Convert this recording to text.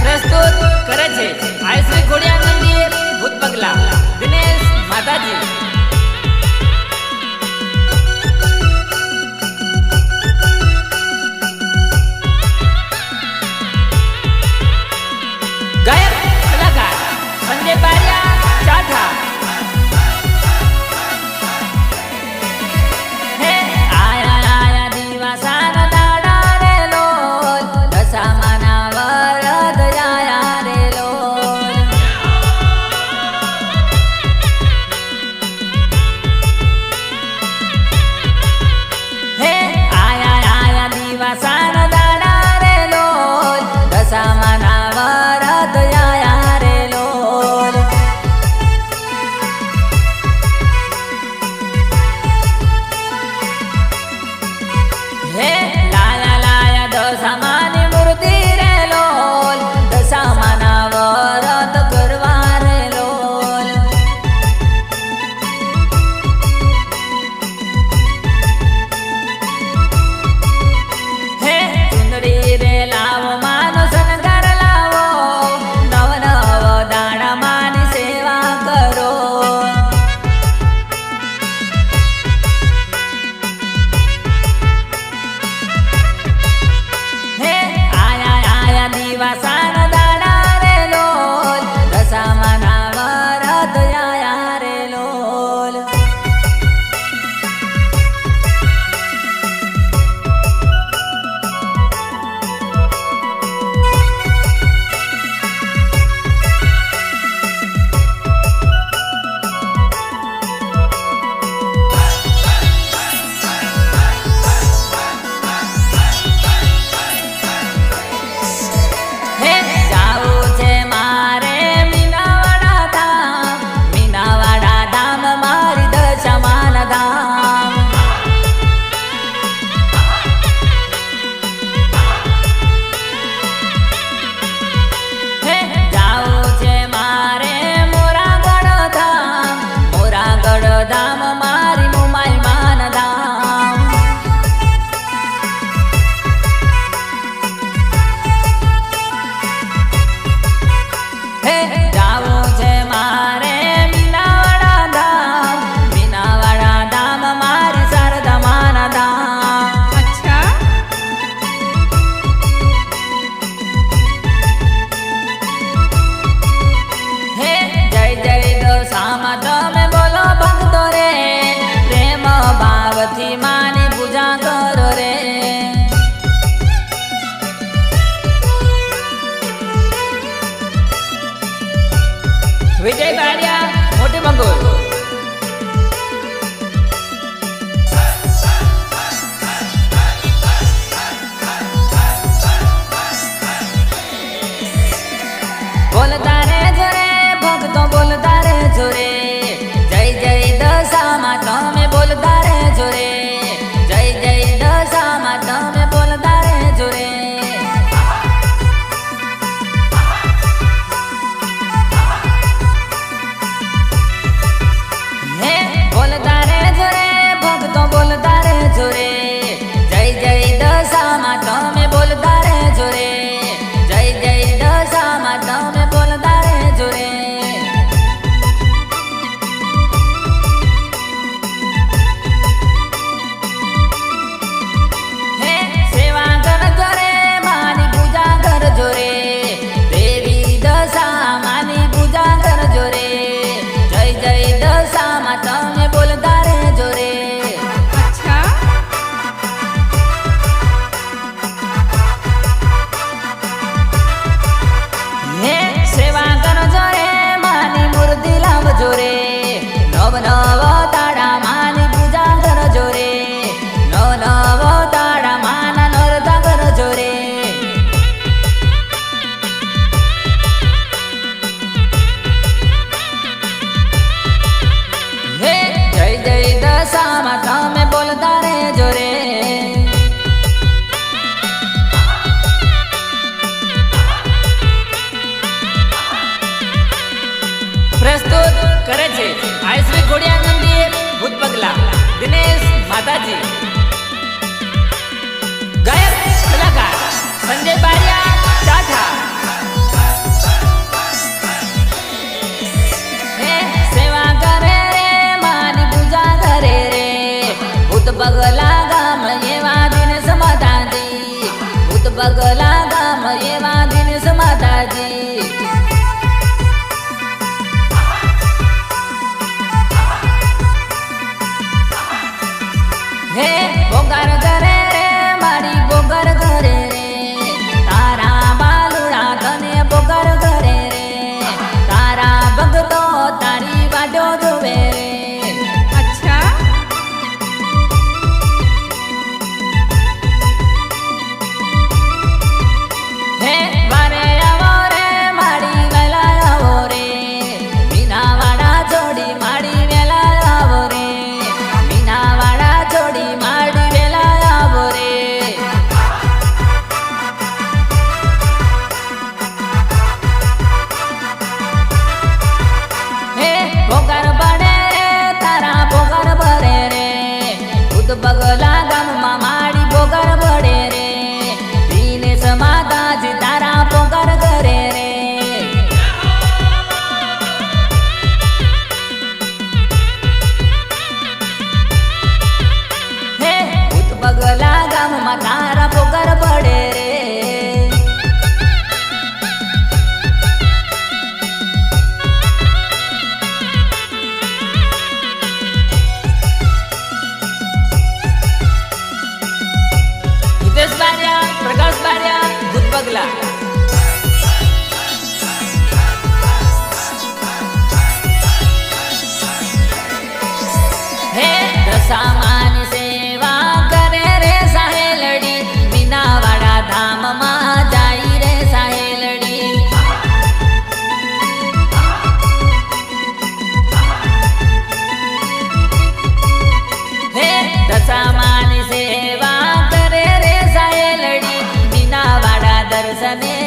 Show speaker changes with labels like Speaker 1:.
Speaker 1: प्रस्तुत करे छे आयश्री घोड़िया मंदिर भूत बंगला दिनेश माताजी। गायक कलाकार संजय बारिया चाठा। हे आया आया दिवसा न दाड़ा रे लोल दशा माना वरद आया रे लोल। हे आया आया दिवसा न दाड़ा रे लोल दशा माना वरद आया रे लोल। हे लाया लाया दशा मानी मूर्ति रे लोल दशा माना वरद करवा रे लोल। हे चुंदड़ी रे लावो मानो शणगार लावो नव नव दाड़ा मानी सेवा करो। हे आया आया दिवसा न दाड़ा रे लोल दशा माना वरद आया रे लोल। हे जाऊ छे मारे मीनावाड़ा धाम मारी दशा माना धाम। हे जाऊ छे मारे मोरागढ़ धाम मारी मुमाई मान धाम। हे जाऊ छे मारे मीनावाड़ा धाम मारी शारदा माना धाम।
Speaker 2: अच्छा
Speaker 1: हे जय जय दशामा तमे बोलो भक्तो रे प्रेम भाव थी मानी पूजा करो रे। विजय बारिया मोटे मंगोल। बोलता रे जोरे भक्तो बोलता रे जोरे जय जय दशामा तमे बोलता रे जोरे जय जय दशामा तमे बोलता रे जोरे। हे बोलता रे जोरे भक्तो बोलता रे जोरे जय जय दशामा तमे बोलता रे जोरे जय जय दशामा तमे बोलता रे जोरे। हे सेवा कर जोरे मानी पूजा कर जोरे देवी दशा मानी पूजा कर जोरे जय जय दशामा तमे बोलता रे जोरे।
Speaker 2: अच्छा
Speaker 1: हे सेवा कर जोरे मानी मूर्ति लाव जोरे नव नव दाड़ा मानी पूजा कर जोरे नव नव दाड़ा माना नर्ता कर जोरे। हे जय जय दशामा तमे बोलता रे जोरे। प्रस्तुत करे छे आयश्री घोड़िया मंदिर भूत बंगला दिनेश माताजी। गायक कलाकार संजय बारिया चाठा। बगला गाम एवा दिनेश माताजी हे बोगर करे रे मारी बोगर करे रे तारा बालुड़ा तने बोगर करे रे तारा भगतो तारी वाडो जोवे रे
Speaker 2: अच्छा
Speaker 1: हे वारे आवो रे मारी वेला आवो रे मीना वाड़ा जोड़ी माड़ी वेला आवो रे मीना वाड़ा जोड़ी माड़ी वेला आवो रे हे बोगर बड़े रे तारा बोगर भरे रे खुद बगला गाम मा माड़ी बोगर बड़े रे दिनेश माताजी तारा बोगर करे रे हे खुद बगला गाम मा तारा बोगर बड़े रे हितेश बारिया प्रकाश बारिया भूत बगला हे दशामानी सेवा करे रे साहेलड़ी मीनावाड़ा धाम मा जाई रे साहेलड़ी हे दशामानी सेवा करे रे साहेलड़ी मीनावाड़ा दर्शने